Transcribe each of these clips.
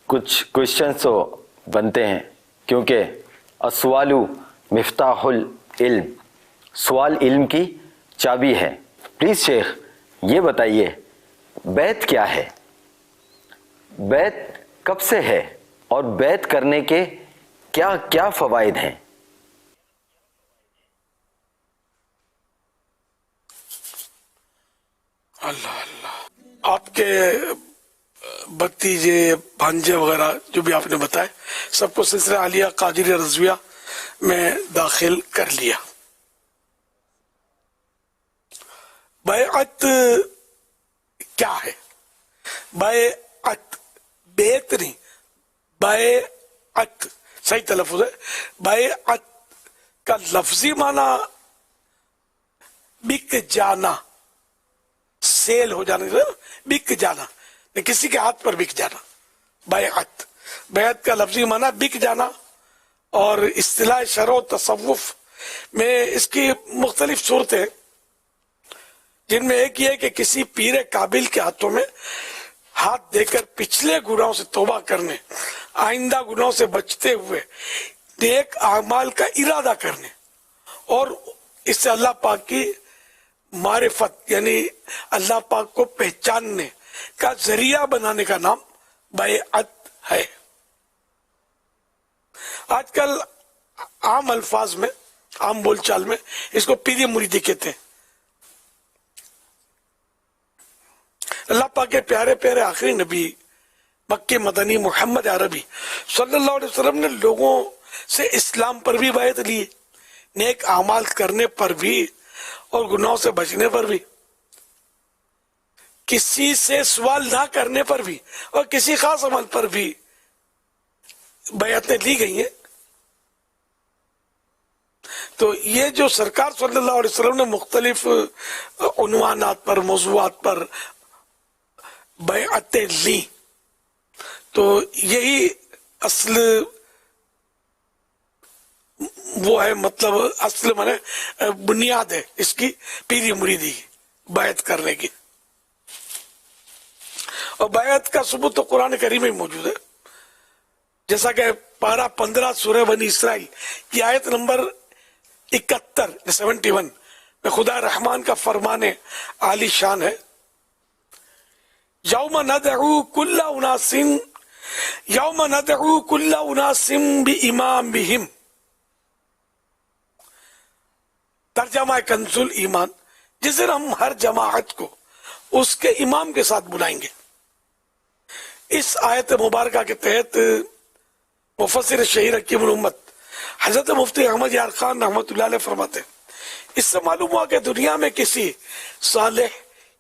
کچھ کوشچنس تو بنتے ہیں، کیونکہ السوال مفتاح العلم، سوال علم کی چابی ہے۔ پلیز شیخ یہ بتائیے بیعت کیا ہے، بیعت کب سے ہے اور بیعت کرنے کے کیا کیا فوائد ہیں؟ اللہ اللہ، آپ کے بھتیجے بھانجے وغیرہ جو بھی آپ نے بتائے سب کو سلسلہ عالیہ قادری رضویہ میں داخل کر لیا۔ بیعت کیا ہے؟ بیعت، بیعت نہیں، بیعت صحیح تلفظ ہے۔ بیعت کا لفظی معنی بک جانا، سیل ہو جانا، بک جانا، کسی کے ہاتھ پر بک جانا، بیعت۔ بیعت کا لفظی معنی بک جانا، اور اصطلاح شرع و تصوف میں اس کی مختلف صورتیں ہیں، جن میں ایک یہ ہے کہ کسی پیر کامل کے ہاتھوں میں ہاتھ دے کر پچھلے گناہوں سے توبہ کرنے، آئندہ گناہوں سے بچتے ہوئے نیک اعمال کا ارادہ کرنے، اور اس سے اللہ پاک کی معرفت یعنی اللہ پاک کو پہچاننے کا ذریعہ بنانے کا نام بیعت ہے۔ آج کل عام الفاظ میں، عام بول چال میں اس کو پیری مریدی کہتے ہیں۔ اللہ پاک کے پیارے پیارے آخری نبی مکہ مدنی محمد عربی صلی اللہ علیہ وسلم نے لوگوں سے اسلام پر بھی بیعت لی، نیک اعمال کرنے پر بھی اور گناہوں سے بچنے پر بھی، کسی سے سوال نہ کرنے پر بھی، اور کسی خاص عمل پر بھی بیعتیں لی گئی ہیں۔ تو یہ جو سرکار صلی اللہ علیہ وسلم نے مختلف عنوانات پر، موضوعات پر بیعتیں لی، تو یہی اصل وہ ہے، مطلب اصل مانے بنیاد ہے اس کی پیری مریدی کی، بیعت کرنے کی۔ اور بیعت کا ثبوت تو قرآن کریم میں موجود ہے، جیسا کہ پارہ 15 سورہ بنی اسرائیل کی آیت نمبر 71 71 میں خدا رحمان کا فرمان عالی شان ہے، یوم ندعو کل اناس بامامہم، ترجمہ کنز ایمان، جس دن ہم ہر جماعت کو اس کے امام کے ساتھ بلائیں گے۔ اس آیت مبارکہ کے تحت مفسر شہیر حکیم الامت حضرت مفتی احمد یار خان رحمۃ اللہ علیہ فرماتے ہیں، اس سے معلوم ہوا کہ دنیا میں کسی صالح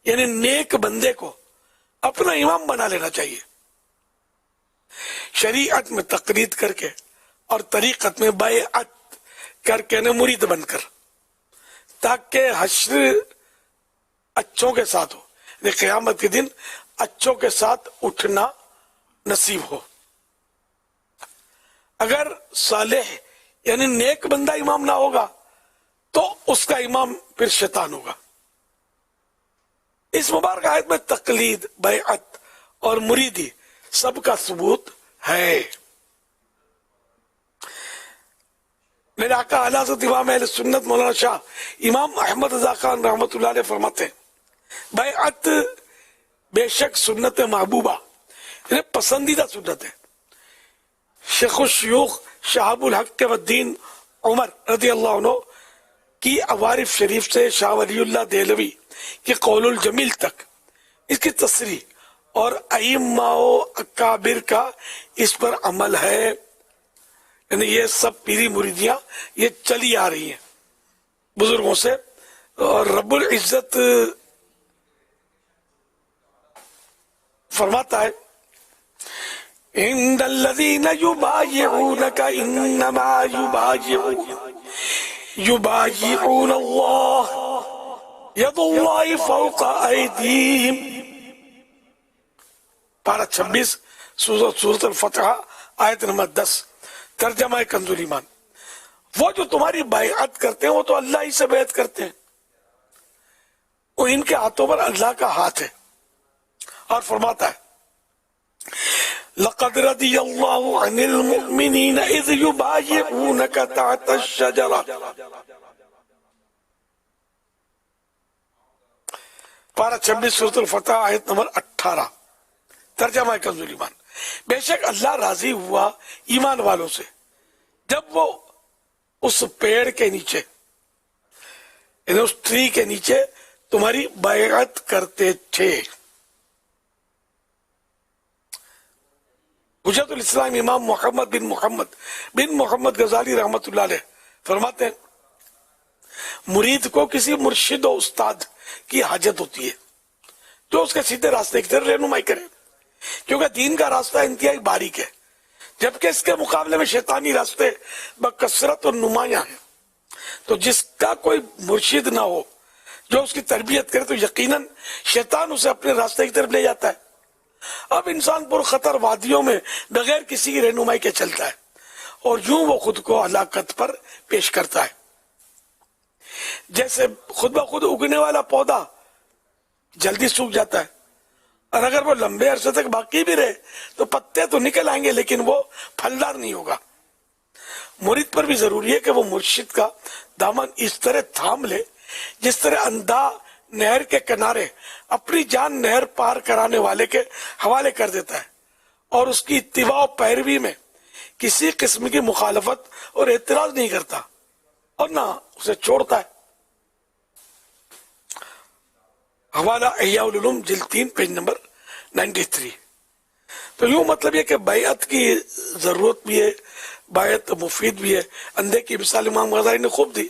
یعنی نیک بندے کو اپنا امام بنا لینا چاہیے، شریعت میں تقلید کر کے اور طریقت میں بیعت کر کے مرید بن کر، تاکہ حشر اچھوں کے ساتھ ہو، یعنی قیامت کے دن اچھوں کے ساتھ اٹھنا نصیب ہو۔ اگر صالح یعنی نیک بندہ امام نہ ہوگا تو اس کا امام پھر شیطان ہوگا۔ اس مبارک آیت میں تقلید، بیعت اور مریدی سب کا ثبوت ہے۔ میرے آقا اعلیٰ حضرت امام اہل سنت مولانا شاہ امام احمد رضا خان رحمۃ اللہ علیہ فرماتے ہیں، بیعت بے شک سنت محبوبہ یعنی پسندیدہ سنت ہے۔ شیخ الشیوخ شہاب الحق والدین عمر رضی اللہ عنہ کی عوارف شریف سے شاہ ولی اللہ دہلوی کی قول الجمیل تک اس کی تصریح اور ائمہ و اکابر کا اس پر عمل ہے، یعنی یہ سب پیری مریدیاں یہ چلی آ رہی ہیں بزرگوں سے۔ اور رب العزت فرماتا ہے، ان الذین یبایعونک انما یبایعون اللہ ید اللہ فوق ایدیہم، پارہ 26 سورۃ الفتح آیت نمبر 10، ترجمہ کنز ایمان۔ وہ جو تمہاری بیعت کرتے ہیں وہ تو اللہ ہی سے بیعت کرتے ہیں، وہ ان کے ہاتھوں پر اللہ کا ہاتھ ہے۔ اور فرماتا ہے لقد رضی اللہ عن المؤمنین اذ یبایعونک تحت الشجرہ. پارہ 26 سورۃ الفتح آیت نمبر 18. ترجمہ کنز ایمان. بے شک اللہ راضی ہوا ایمان والوں سے جب وہ اس پیڑ کے نیچے یعنی اس ٹری کے نیچے تمہاری بیعت کرتے تھے. حجت الاسلام امام محمد بن محمد غزالی رحمت اللہ علیہ فرماتے ہیں مرید کو کسی مرشد و استاد کی حاجت ہوتی ہے جو اس کے سیدھے راستے کی طرف رہنمائی کرے، کیونکہ دین کا راستہ انتہائی باریک ہے جبکہ اس کے مقابلے میں شیطانی راستے بکثرت اور نمایاں ہیں. تو جس کا کوئی مرشد نہ ہو جو اس کی تربیت کرے تو یقیناً شیطان اسے اپنے راستے کی طرف لے جاتا ہے. اب انسان پر خطر وادیوں میں بغیر کسی کی رہنمائی کے چلتا ہے اور یوں وہ خود کو ہلاکت پر پیش کرتا ہے. جیسے خود بخود اگنے والا پودا جلدی سوکھ جاتا ہے اور اگر وہ لمبے عرصے تک باقی بھی رہے تو پتے تو نکل آئیں گے لیکن وہ پھلدار نہیں ہوگا. مرید پر بھی ضروری ہے کہ وہ مرشد کا دامن اس طرح تھام لے جس طرح اندھا نہر کے کنارے اپنی جان نہر پار کرانے والے کے حوالے کر دیتا ہے اور اس کی اتباع و پیروی میں کسی قسم کی مخالفت اور اعتراض نہیں کرتا اور نہ اسے چھوڑتا ہے. حوالہ احیاء العلوم جلد 3 پیج نمبر 93. تو یوں مطلب یہ کہ بیعت کی ضرورت بھی ہے، بیعت مفید بھی ہے. اندھے کی مثال امام غزالی نے خوب دی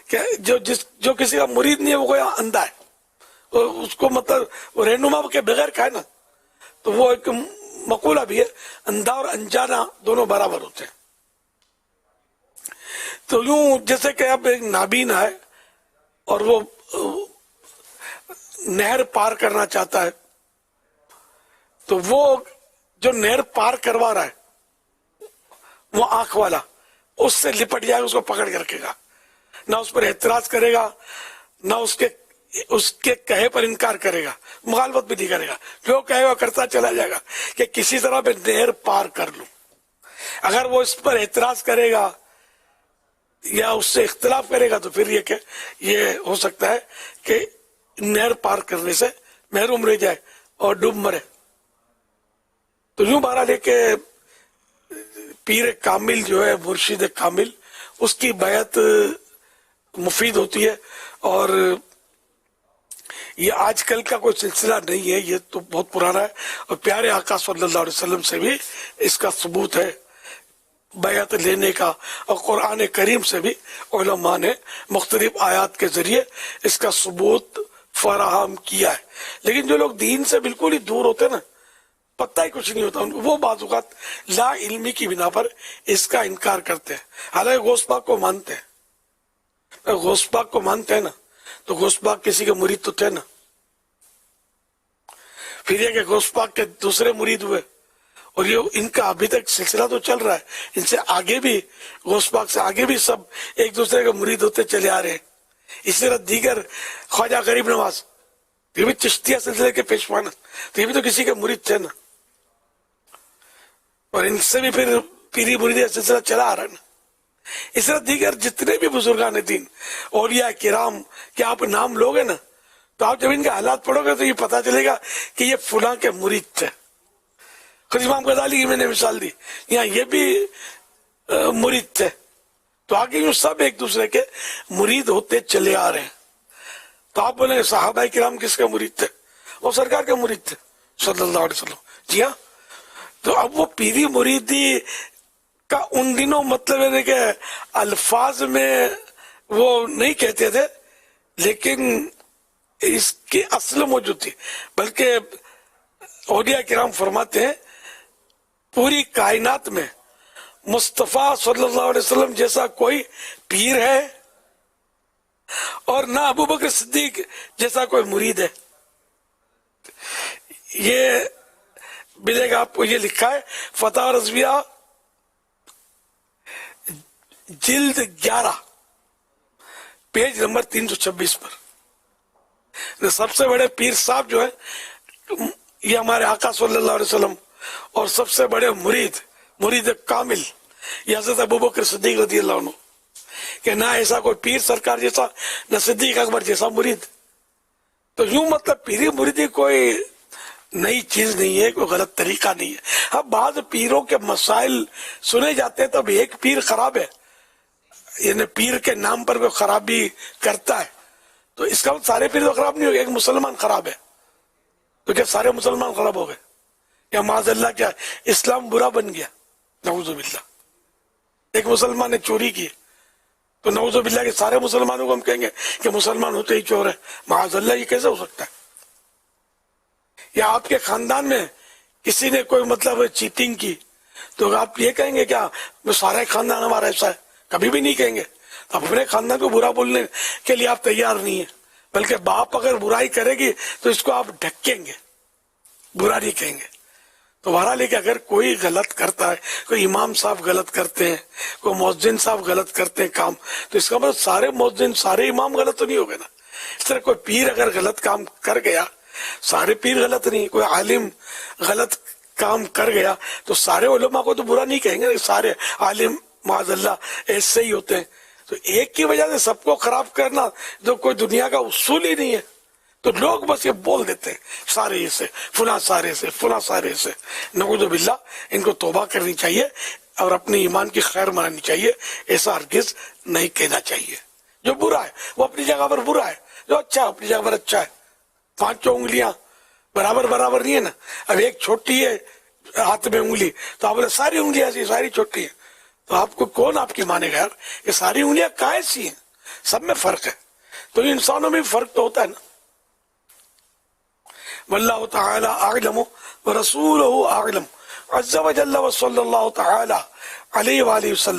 کہ جو کسی کا مرید نہیں ہے وہ گویا اندھا ہے، اور اس کو مطلب رہنما کے بغیر کا ہے نا، تو وہ ایک مقولہ بھی ہے اندھا اور انجانا دونوں برابر ہوتے ہیں. تو یوں جیسے کہ اب ایک نابینا ہے اور وہ نہر پار کرنا چاہتا ہے تو وہ جو نہر پار کروا رہا ہے وہ آنکھ والا اس سے لپٹ جائے گا، اس کو پکڑ کے رکھے گا، نہ اس پر اعتراض کرے گا، نہ اس کے کہے پر انکار کرے گا، مخالفت بھی نہیں کرے گا، جو کہے گا کرتا چلا جائے گا کہ کسی طرح میں نہر پار کر لوں. اگر وہ اس پر اعتراض کرے گا یا اس سے اختلاف کرے گا تو پھر یہ کہ یہ ہو سکتا ہے کہ نہر پار کرنے سے محروم رہ جائے اور ڈوب مرے. تو یوں بہرحال ہے کہ پیر کامل جو ہے، مرشد کامل، اس کی بیعت مفید ہوتی ہے. اور یہ آج کل کا کوئی سلسلہ نہیں ہے، یہ تو بہت پرانا ہے اور پیارے آقا صلی اللہ علیہ وسلم سے بھی اس کا ثبوت ہے بیعت لینے کا، اور قرآن کریم سے بھی علماء نے مختلف آیات کے ذریعے اس کا ثبوت فراہم کیا ہے. لیکن جو لوگ دین سے بالکل ہی دور ہوتے ہیں نا، پتہ ہی کچھ نہیں ہوتا ان کو، وہ بعض اوقات لا علمی کی بنا پر اس کا انکار کرتے ہیں. حالانکہ غوث پاک کو مانتے ہیں، غوث پاک کو مانتے ہیں نا، تو غوث پاک کسی کے مرید تو تھے نا. پھر یہ کہ غوث پاک کے دوسرے مرید ہوئے اور یہ ان کا ابھی تک سلسلہ تو چل رہا ہے، ان سے آگے بھی غوث پاک سے آگے بھی سب ایک دوسرے کے مرید ہوتے چلے آ رہے ہیں. اسی طرح دیگر خواجہ غریب نواز، یہ بھی چشتیہ سلسلے کے پیشوانا، تو یہ بھی تو کسی کے مرید تھے نا، اور ان سے بھی پھر پیری مریدی سلسلہ چلا آ رہا ہے نا. اس طرح دیگر جتنے بھی بزرگان دین، اولیاء کرام کے آپ نام لوگے نا، تو آپ جب ان کے حالات پڑھو گے تو یہ پتا چلے گا کہ یہ فلاں کے مرید تھے. خود امام غزالی کی میں نے مثال دی، یہاں یہ بھی مرید تھے، تو آگے یوں سب ایک دوسرے کے مرید ہوتے چلے آ رہے ہیں. تو آپ بولیں صحابہ کرام کس کے مرید تھے؟ وہ سرکار کے مرید تھے صلی اللہ علیہ وسلم. جی ہاں. تو اب وہ پیری مریدی کا ان دنوں مطلب ہے کہ الفاظ میں وہ نہیں کہتے تھے، لیکن اس کی اصل موجود تھی. بلکہ اولیاء کرام فرماتے ہیں پوری کائنات میں مصطفیٰ صلی اللہ علیہ وسلم جیسا کوئی پیر ہے اور نہ ابو بکر صدیق جیسا کوئی مرید ہے. یہ ملے گا آپ کو، یہ لکھا ہے فتح رضویہ جلد 11 پیج نمبر 326 پر. سب سے بڑے پیر صاحب جو ہے یہ ہمارے آقا صلی اللہ علیہ وسلم اور سب سے بڑے مرید کامل یہ حضرت ابوبکر صدیق رضی اللہ عنہ، کہ نہ ایسا کوئی پیر سرکار جیسا نہ صدیق اکبر جیسا مرید. تو یوں مطلب پیری مریدی کوئی نئی چیز نہیں ہے، کوئی غلط طریقہ نہیں ہے. اب بعض پیروں کے مسائل سنے جاتے ہیں تو اب ایک پیر خراب ہے، یعنی پیر کے نام پر وہ خرابی کرتا ہے، تو اس کا سارے پیر تو خراب نہیں ہو گئے، ایک مسلمان خراب ہے تو کیا سارے مسلمان خراب ہو گئے؟ یا معاذ اللہ کیا اسلام برا بن گیا؟ نعوذ باللہ. ایک مسلمان نے چوری کی تو نعوذ باللہ کہ سارے مسلمانوں کو ہم کہیں گے کہ مسلمان ہوتے ہی چور ہے؟ معاذ اللہ یہ کیسے ہو سکتا ہے؟ یا آپ کے خاندان میں کسی نے کوئی مطلب چیٹنگ کی تو آپ یہ کہیں گے کیا سارا خاندان ہمارا ایسا ہے؟ کبھی بھی نہیں کہیں گے. تو اپنے خاندان کو برا بولنے کے لیے آپ تیار نہیں ہیں، بلکہ باپ اگر برائی کرے گی تو اس کو آپ ڈھکیں گے، برا نہیں کہیں گے. تو بہرحال ہے کہ اگر کوئی غلط کرتا ہے، کوئی امام صاحب غلط کرتے ہیں، کوئی مؤذن صاحب غلط کرتے ہیں کام، تو اس کا مطلب سارے مؤذن سارے امام غلط تو نہیں ہو گئے نا. اس طرح کوئی پیر اگر غلط کام کر گیا، سارے پیر غلط نہیں. کوئی عالم غلط کام کر گیا تو سارے علماء کو تو برا نہیں کہیں گے، سارے عالم معاذ اللہ ایسے ہی ہوتے ہیں. تو ایک کی وجہ سے سب کو خراب کرنا جو کوئی دنیا کا اصول ہی نہیں ہے. تو لوگ بس یہ بول دیتے ہیں سارے سے فلاں سارے سے فلاں سارے سے. نعوذ باللہ. ان کو توبہ کرنی چاہیے اور اپنے ایمان کی خیر منانی چاہیے. ایسا ہرگز نہیں کہنا چاہیے. جو برا ہے وہ اپنی جگہ پر برا ہے، جو اچھا ہے اپنی جگہ پر اچھا ہے. پانچوں انگلیاں برابر نہیں ہے نا. اب ایک چھوٹی ہے ہاتھ میں انگلی تو آپ بولے ساری انگلیاں ایسی ساری چھوٹی ہیں، تو آپ کو کون آپ کی مانے گا یار؟ یہ ساری انگلیاں کائیں سی ہیں؟ سب میں فرق ہے. تو انسانوں میں فرق تو ہوتا ہے نا. واللہ تعالی اعلم ورسولہ اعلم عز وجل وصلی اللہ تعالی علیہ وآلہ وسلم.